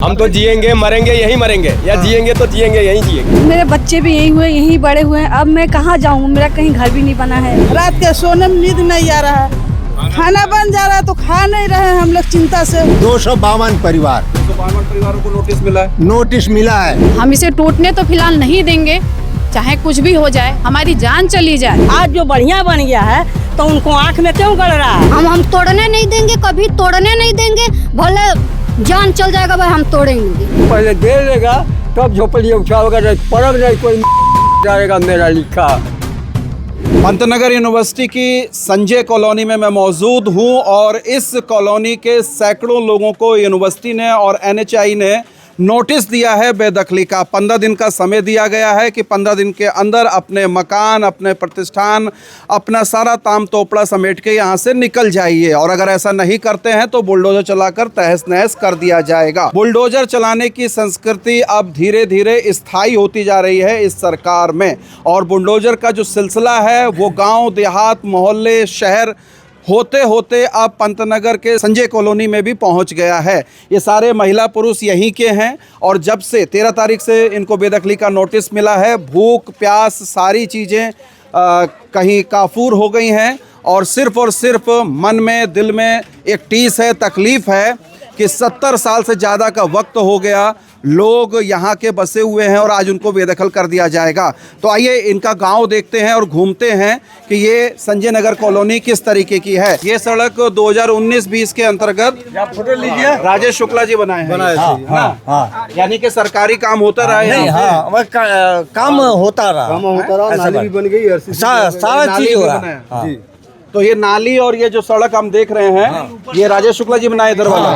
हम तो जिएंगे मरेंगे यहीं मरेंगे, या जिएंगे तो जिएंगे यहीं जिएंगे। मेरे बच्चे भी यहीं हुए, यहीं बड़े हुए हैं। अब मैं कहाँ जाऊँ, मेरा कहीं घर भी नहीं बना है। रात के सोने में नींद नहीं आ रहा है, खाना बन जा रहा है तो खा नहीं रहे हैं हम लोग चिंता से। 252 परिवार, 252 परिवारों को नोटिस मिला है। नोटिस मिला है। हम इसे टूटने तो फिलहाल नहीं देंगे, चाहे कुछ भी हो जाए, हमारी जान चली जाए। आज जो बढ़िया बन गया है तो उनको आँख में क्यों गड़ रहा है? हम तोड़ने नहीं देंगे, कभी तोड़ने नहीं देंगे। भले जान चल जाएगा भाई, हम तोड़ेंगे। पहले दे देगा तब झोपड़ी उठाओगे, पड़क नहीं कोई जाएगा मेरा लिखा। पंतनगर यूनिवर्सिटी की संजय कॉलोनी में मैं मौजूद हूं और इस कॉलोनी के सैकड़ों लोगों को यूनिवर्सिटी ने और एनएचआई ने नोटिस दिया है बेदखली का। 15 दिन का समय दिया गया है कि 15 दिन के अंदर अपने मकान, अपने प्रतिष्ठान, अपना सारा ताम तोपड़ा समेट के यहाँ से निकल जाइए, और अगर ऐसा नहीं करते हैं तो बुलडोजर चलाकर तहस नहस कर दिया जाएगा। बुलडोजर चलाने की संस्कृति अब धीरे धीरे स्थायी होती जा रही है इस सरकार में, और बुलडोजर का जो सिलसिला है वो गाँव, देहात, मोहल्ले, शहर होते होते अब पंतनगर के संजय कॉलोनी में भी पहुंच गया है। ये सारे महिला पुरुष यहीं के हैं, और जब से 13 तारीख से इनको बेदखली का नोटिस मिला है, भूख प्यास सारी चीज़ें कहीं काफूर हो गई हैं, और सिर्फ मन में, दिल में एक टीस है, तकलीफ़ है कि 70 साल से ज़्यादा का वक्त हो गया, लोग यहाँ के बसे हुए हैं और आज उनको बेदखल कर दिया जाएगा। तो आइए इनका गांव देखते हैं और घूमते हैं कि ये संजय नगर कॉलोनी किस तरीके की है। ये सड़क 2019-20 के अंतर्गत फोटो लीजिए राजेश शुक्ला जी बनाए हैं। यानी कि सरकारी काम होता रहा है। काम होता रहा, नाली भी बन गई, सारा चीज हो रहा है। तो ये नाली और ये जो सड़क हम देख रहे हैं, ये राजेश शुक्ला जी बनाए इधर वाला,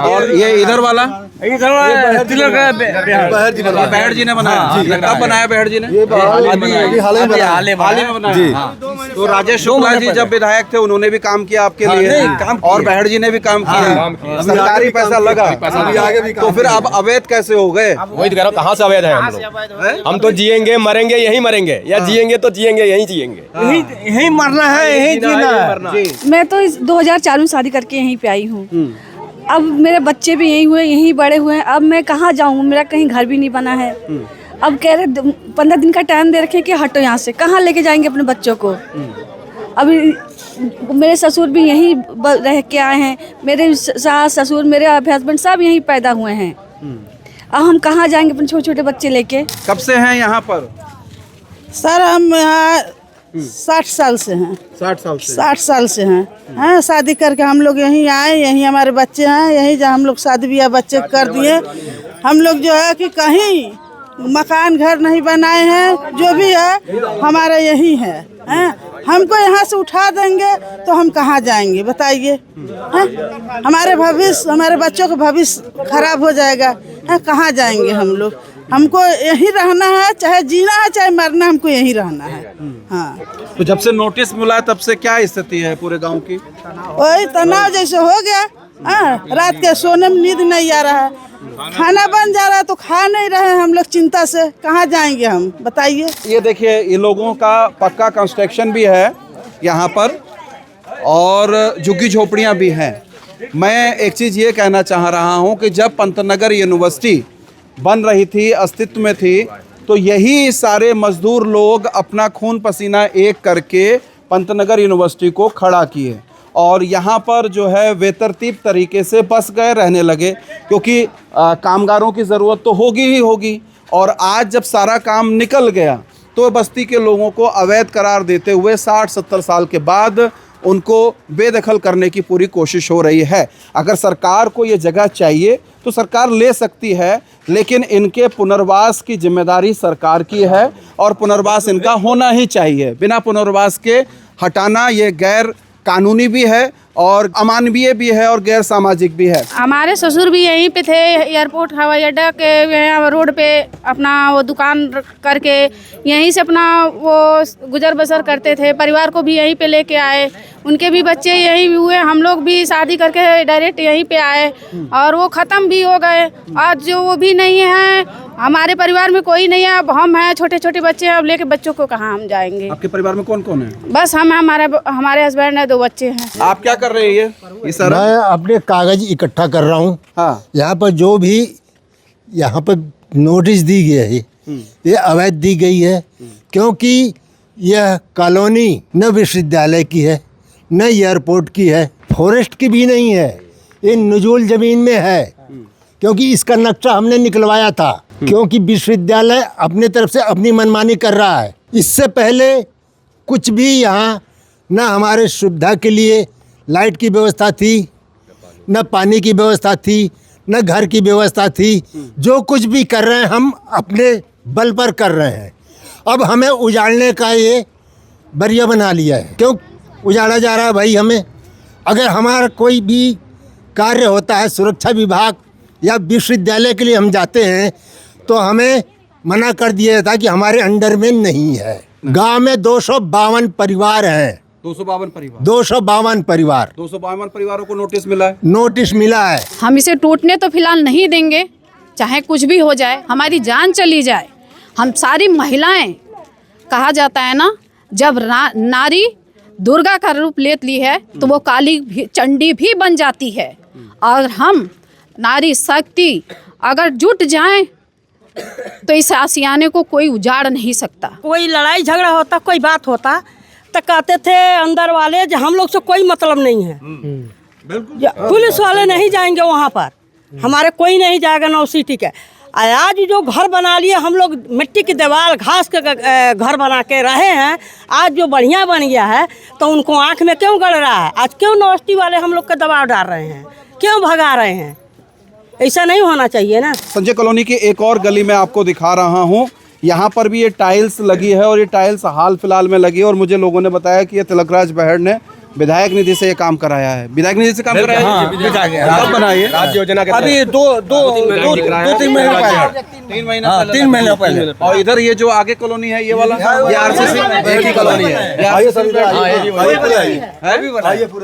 और ये इधर वाला बहर जी ने बनाया। कब बनाया बहर जी ने? हाल में बनाया। तो राजेश शुक्ला जी जब विधायक थे उन्होंने भी काम किया आपके लिए, और बहर जी ने भी काम किया, सरकारी पैसा लगा। तो फिर अब अवैध कैसे हो गए? वही तो कह रहा हूं, कहाँ से अवैध है हम लोग? हम तो जिएंगे मरेंगे यहीं मरेंगे, या जिएंगे तो जिएंगे यहीं जिएंगे। यही मरना है, यही जीना है। मैं तो 2004 में शादी करके यहीं पे आई हूँ। अब मेरे बच्चे भी यहीं हुए, यहीं बड़े हुए हैं। अब मैं कहाँ जाऊँ, मेरा कहीं घर भी नहीं बना है। अब कह रहे 15 दिन का टाइम दे रखे कि हटो यहाँ से। कहाँ लेके जाएंगे अपने बच्चों को? अभी मेरे ससुर भी यहीं रह के आए हैं, मेरे सास ससुर, मेरे हस्बैंड सब यहीं पैदा हुए हैं। अब हम कहाँ जाएंगे अपने छोटे छोटे बच्चे लेके? कब से हैं यहाँ पर? सर हम यहाँ 60 साल से हैं। 60 साल से हैं। हाँ, शादी करके हम लोग यहीं आए, यहीं हमारे बच्चे हैं, यहीं जहाँ हम लोग शादी ब्याह बच्चे कर दिए। हम लोग जो है कि कहीं मकान घर नहीं बनाए हैं, जो भी है हमारा यही है। हमको यहाँ से उठा देंगे तो हम कहाँ जाएंगे बताइए? हमारे भविष्य, हमारे बच्चों का भविष्य खराब हो जाएगा। कहाँ जाएंगे हम लोग? हमको यहीं रहना है, चाहे जीना है चाहे मरना, हमको यहीं रहना है। हाँ। तो जब से नोटिस मिला तब से क्या स्थिति है पूरे गांव की? वही तनाव जैसे हो गया। रात के सोने में नींद नहीं आ रहा है, खाना बन जा रहा है तो खा नहीं रहे हैं हम लोग चिंता से। कहाँ जाएंगे हम बताइए? ये देखिए, ये लोगों का पक्का कंस्ट्रक्शन भी है यहाँ पर, और झुग्गी झोपड़ियाँ भी हैं। मैं एक चीज़ ये कहना चाह रहा हूँ कि जब पंतनगर यूनिवर्सिटी बन रही थी, अस्तित्व में थी, तो यही सारे मजदूर लोग अपना खून पसीना एक करके पंतनगर यूनिवर्सिटी को खड़ा किए, और यहाँ पर जो है बेतरतीब तरीके से बस गए, रहने लगे, क्योंकि कामगारों की ज़रूरत तो होगी ही होगी। और आज जब सारा काम निकल गया तो बस्ती के लोगों को अवैध करार देते हुए 60-70 साल के बाद उनको बेदखल करने की पूरी कोशिश हो रही है। अगर सरकार को ये जगह चाहिए तो सरकार ले सकती है, लेकिन इनके पुनर्वास की जिम्मेदारी सरकार की है, और पुनर्वास इनका होना ही चाहिए। बिना पुनर्वास के हटाना ये गैर कानूनी भी है और अमानवीय भी है और गैर सामाजिक भी है। हमारे ससुर भी यहीं पे थे, एयरपोर्ट हवाई अड्डा के यहाँ रोड पे अपना वो दुकान करके यहीं से अपना वो गुजर बसर करते थे। परिवार को भी यहीं पे लेके आए, उनके भी बच्चे यहीं हुए। हम लोग भी शादी करके डायरेक्ट यहीं पे आए और वो ख़त्म भी हो गए। आज जो वो भी नहीं है हमारे परिवार में कोई नहीं है, अब हम हैं, छोटे छोटे बच्चे हैं, अब लेके बच्चों को कहाँ हम जाएंगे। आपके परिवार में कौन कौन है? बस हम हैं, हमारे हस्बैंड है, 2 बच्चे हैं। आप क्या कर रहे हैं? ये सारा मैं अपने कागज इकट्ठा कर रहा हूँ। हाँ, यहाँ पर जो भी यहाँ पर नोटिस दी गई है ये अवैध दी गई है, क्योंकि यह कॉलोनी न विश्वविद्यालय की है, न एयरपोर्ट की है, फॉरेस्ट की भी नहीं है, ये नजूल ज़मीन में है। क्योंकि इसका नक्शा हमने निकलवाया था, क्योंकि विश्वविद्यालय अपने तरफ से अपनी मनमानी कर रहा है। इससे पहले कुछ भी यहाँ न हमारे सुविधा के लिए लाइट की व्यवस्था थी, न पानी की व्यवस्था थी, न घर की व्यवस्था थी। जो कुछ भी कर रहे हैं हम अपने बल पर कर रहे हैं। अब हमें उजाड़ने का ये बरिया बना लिया है। क्यों उजाड़ा जा रहा है भाई हमें? अगर हमारा कोई भी कार्य होता है, सुरक्षा विभाग या विश्वविद्यालय के लिए हम जाते हैं, तो हमें मना कर दिया जाता है कि हमारे अंडर में नहीं है। गांव में 252 परिवार हैं। 252 परिवार 252 परिवार 252 परिवारों को नोटिस मिला है। नोटिस मिला है। हम इसे टूटने तो फिलहाल नहीं देंगे, चाहे कुछ भी हो जाए, हमारी जान चली जाए। हम सारी महिलाएं, कहा जाता है ना, जब नारी दुर्गा का रूप लेती है तो वो काली भी, चंडी भी बन जाती है। और हम नारी शक्ति अगर जुट जाएं तो इस आशियाने को कोई उजाड़ नहीं सकता। कोई लड़ाई झगड़ा होता, कोई बात होता तो कहते थे अंदर वाले जो हम लोग से कोई मतलब नहीं है, पुलिस वाले नहीं जाएंगे वहाँ पर, हमारे कोई नहीं जाएगा। 9 सिटी के आज जो घर बना लिए हम लोग, मिट्टी की दीवार घास के घर बना के रहे हैं, आज जो बढ़िया बन गया है तो उनको आँख में क्यों गड़ रहा है? आज क्यों 9 सिटी वाले हम लोग का दबाव डाल रहे हैं, क्यों भगा रहे हैं? ऐसा नहीं होना चाहिए ना। संजय कॉलोनी की एक और गली में आपको दिखा रहा हूँ। यहाँ पर भी ये टाइल्स लगी है और ये टाइल्स हाल फिलहाल में लगी है और मुझे लोगों ने बताया कि ये तिलकराज बहड़ ने विधायक निधि से ये काम कराया है। विधायक निधि से काम कराया है, कब बनाई है? राज्य योजना के अभी 2-3 महीने पहले। और इधर ये जो आगे कॉलोनी है, ये वाला, ये आरसीसी एक ही कॉलोनी है।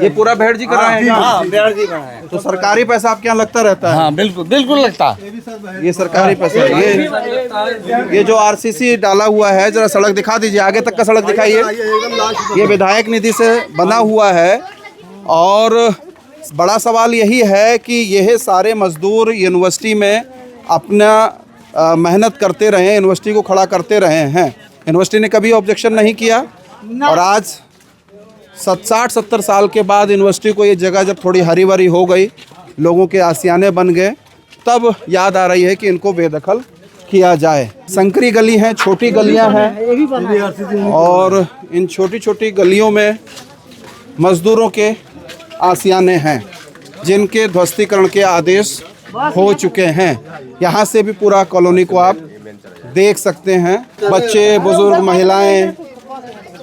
ये पूरा बहड़ जी कराया है। तो सरकारी पैसा आपके यहाँ लगता रहता है? हाँ, बिल्कुल लगता है। ये सरकारी पैसा। ये जो आरसीसी डाला हुआ है, जरा सड़क दिखा दीजिए, आगे तक का सड़क दिखाइए। ये विधायक निधि से बना हुआ है और बड़ा सवाल यही है कि यह सारे मजदूर यूनिवर्सिटी में अपना मेहनत करते रहे, यूनिवर्सिटी को खड़ा करते रहे हैं। यूनिवर्सिटी ने कभी ऑब्जेक्शन नहीं किया और आज 60-70 साल के बाद यूनिवर्सिटी को ये जगह जब थोड़ी हरी भरी हो गई, लोगों के आशियाने बन गए, तब याद आ रही है कि इनको बेदखल किया जाए। संकरी गली हैं, छोटी गलियां हैं और इन छोटी छोटी गलियों में मजदूरों के आशियाने हैं जिनके ध्वस्तीकरण के आदेश हो चुके हैं। यहाँ से भी पूरा कॉलोनी को आप देख सकते हैं। बच्चे, बुजुर्ग, महिलाएं,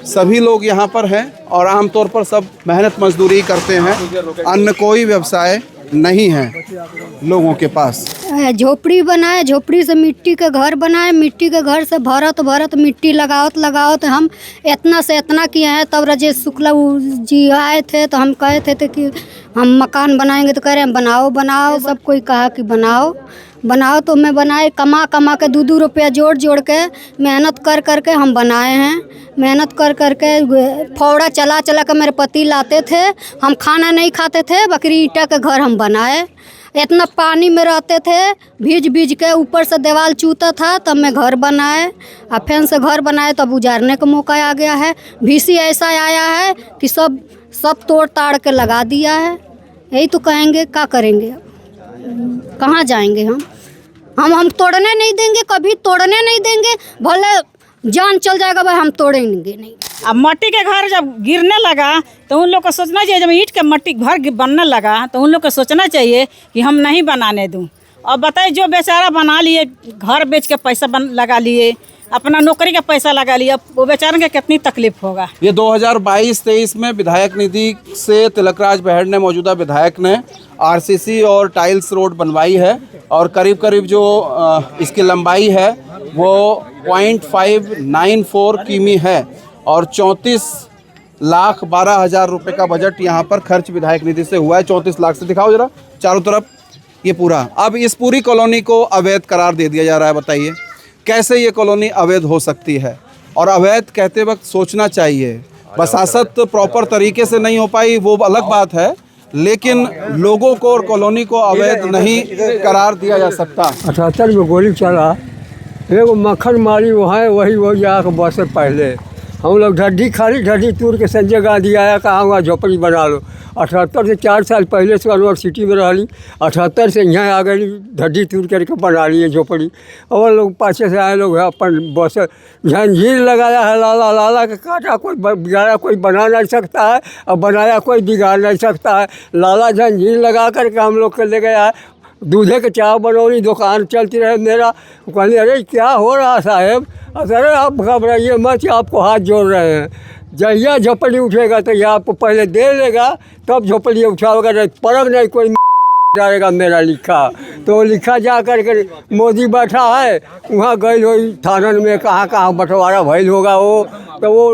सभी लोग यहाँ पर हैं और आमतौर पर सब मेहनत मजदूरी करते हैं। अन्य कोई व्यवसाय नहीं है लोगों के पास। झोपड़ी बनाए, झोपड़ी से मिट्टी के घर बनाए, मिट्टी के घर से भरत मिट्टी लगावत हम इतना से इतना किए हैं। तब राजेश शुक्ला जी आए थे तो हम कहे थे कि हम मकान बनाएंगे, तो कह रहे हैं बनाओ। सब कोई कहा कि बनाओ तो मैं बनाए, कमा के 2 रुपया जोड़ के मेहनत कर के हम बनाए हैं। मेहनत कर के फौड़ा चला के मेरे पति लाते थे, हम खाना नहीं खाते थे, बकरी ईटा के घर हम बनाए। इतना पानी में रहते थे, भीज के ऊपर से दीवार चूता था, तब मैं घर बनाए। और फिर से घर बनाए तब उजाड़ने का मौका आ गया है। भीसी ऐसा आया है कि सब तोड़ ताड़ के लगा दिया है। यही तो कहेंगे, क्या करेंगे, कहाँ जाएंगे हम तोड़ने नहीं देंगे, कभी तोड़ने नहीं देंगे। भले जान चल जाएगा भाई, हम तोड़ेंगे नहीं। अब मट्टी के घर जब गिरने लगा तो उन लोग को सोचना चाहिए, जब ईंट के मट्टी घर बनने लगा तो उन लोग को सोचना चाहिए कि हम नहीं बनाने दूं। और बताइए, जो बेचारा बना लिए, घर बेच के पैसा लगा लिए, अपना नौकरी का पैसा लगा लिया, वो बेचारे के कितनी तकलीफ होगा। ये 2022-23 में विधायक निधि से तिलकराज बहड़ ने, मौजूदा विधायक ने आरसीसी और टाइल्स रोड बनवाई है और करीब जो इसकी लंबाई है वो 0.594 किमी है और 34,12,000 रुपये का बजट यहाँ पर खर्च विधायक निधि से हुआ है। 34 लाख से दिखाओ जरा चारों तरफ, ये पूरा। अब इस पूरी कॉलोनी को अवैध करार दे दिया जा रहा है। बताइए कैसे ये कॉलोनी अवैध हो सकती है? और अवैध कहते वक्त सोचना चाहिए। बसासत प्रॉपर तरीके से नहीं हो पाई वो अलग बात है, लेकिन लोगों को और कॉलोनी को अवैध नहीं करार दिया जा सकता। 78 में गोली चला, एगो मक्खन मारी वहाँ वही आके बस पहले हम लोग ढड्डी खाली ढड्डी तूर के संजय गांधी आया कहा हुआ झोपड़ी बना लो। 78 से 4 साल पहले से यूनिवर्सिटी में रही, 78 से यहाँ आ गई ढड्डी तूर करके बना लिए झोपड़ी। और लोग पाछे से आए लोग अपन बस जंजीर लगाया है, लाला लाला के काटा कोई बिगाड़ा कोई बना नहीं सकता है, और बनाया कोई बिगाड़ नहीं सकता है। लाला जंजीर लगा करके हम लोग के ले गया। दूधे के चाय बनौनी दुकान चलती रहे मेरा। कहली अरे क्या हो रहा साहब? अरे आप घबराइए मत, आपको हाथ जोड़ रहे हैं। जहिया झोपड़ी उठेगा तो ये आपको पहले दे लेगा, तब झोपड़ी उठाओगा, नहीं परग नहीं कोई जाएगा मेरा लिखा। तो लिखा जा करके मोदी बैठा है वहाँ गई हो थानन में, कहाँ बंटवारा भइल होगा वो, तो वो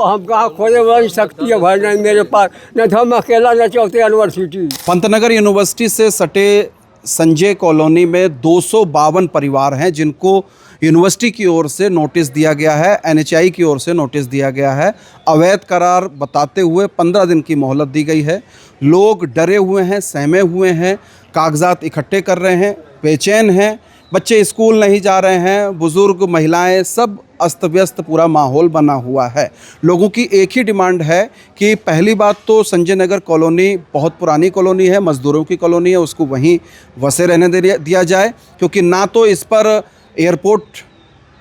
हम कहाँ खोजे वाली शक्ति है भाई नहीं मेरे पास, नहीं तो हम अकेला न चलते यूनिवर्सिटी। पंतनगर यूनिवर्सिटी से सटे संजय कॉलोनी में 252 परिवार हैं जिनको यूनिवर्सिटी की ओर से नोटिस दिया गया है, एनएचआई की ओर से नोटिस दिया गया है। अवैध करार बताते हुए 15 दिन की मोहलत दी गई है। लोग डरे हुए हैं, सहमे हुए हैं, कागजात इकट्ठे कर रहे हैं, बेचैन हैं। बच्चे स्कूल नहीं जा रहे हैं, बुज़ुर्ग, महिलाएं, सब अस्त व्यस्त पूरा माहौल बना हुआ है। लोगों की एक ही डिमांड है कि पहली बात तो संजय नगर कॉलोनी बहुत पुरानी कॉलोनी है, मज़दूरों की कॉलोनी है, उसको वहीं वसे रहने दिया जाए, क्योंकि ना तो इस पर एयरपोर्ट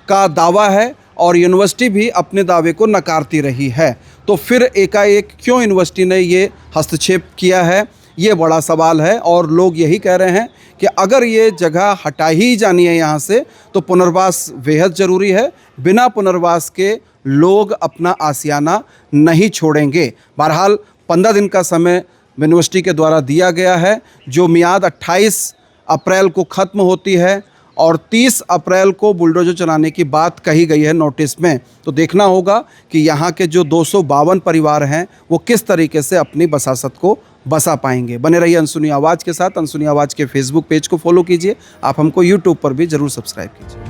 का दावा है और यूनिवर्सिटी भी अपने दावे को नकारती रही है। तो फिर एकाएक क्यों यूनिवर्सिटी ने ये हस्तक्षेप किया है, ये बड़ा सवाल है। और लोग यही कह रहे हैं कि अगर ये जगह हटा ही जानी है यहाँ से तो पुनर्वास बेहद ज़रूरी है। बिना पुनर्वास के लोग अपना आसियाना नहीं छोड़ेंगे। बहरहाल 15 दिन का समय यूनिवर्सिटी के द्वारा दिया गया है, जो मियाद 28 अप्रैल को ख़त्म होती है और 30 अप्रैल को बुलडोजर चलाने की बात कही गई है नोटिस में। तो देखना होगा कि यहाँ के जो 252 परिवार हैं वो किस तरीके से अपनी बसासत को बसा पाएंगे। बने रहिए अनसुनी आवाज़ के साथ। अनसुनी आवाज़ के फेसबुक पेज को फॉलो कीजिए। आप हमको यूट्यूब पर भी ज़रूर सब्सक्राइब कीजिए।